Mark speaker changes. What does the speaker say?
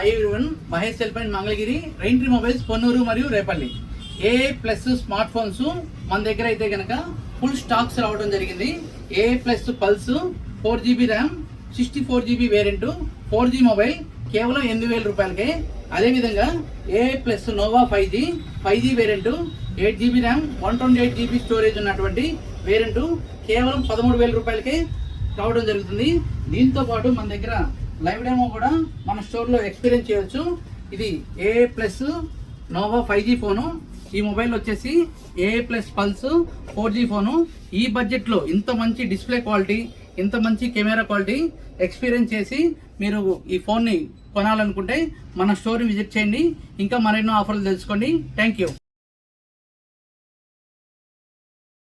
Speaker 1: Hi everyone, Mahesh సెల్పైన్ Mangalagiri, rain tree mobiles Ponnur మరియు Repalle. A plus smart phones మన దగ్గర అయితే కనుక ఫుల్ స్టాక్స్ రావడం జరిగింది. A plus pulse 4GB RAM 64GB variant 4G mobile కేవలం 8,000 రూపాయలకే. అదేవిధంగా A plus Nova 5G variant 8GB RAM 128GB storage ఉన్నటువంటి వేరియంట్ కేవలం 13,000 రూపాయలకే రావడం జరుగుతుంది. దీంతో పాటు మన దగ్గర లైవ్ డెమో కూడా మన స్టోర్లో ఎక్స్పీరియన్స్ చేయొచ్చు. ఇది ఏ ప్లస్ నోవా 5G ఫోను. ఈ మొబైల్ వచ్చేసి ఏ ప్లస్ పల్స్ 4G ఫోను. ఈ బడ్జెట్లో ఇంత మంచి డిస్ప్లే క్వాలిటీ, ఇంత మంచి కెమెరా క్వాలిటీ ఎక్స్పీరియన్స్ చేసి మీరు ఈ ఫోన్ని కొనాలనుకుంటే మన స్టోర్ని విజిట్ చేయండి. ఇంకా మరెన్నో ఆఫర్లు తెలుసుకోండి. Thank you.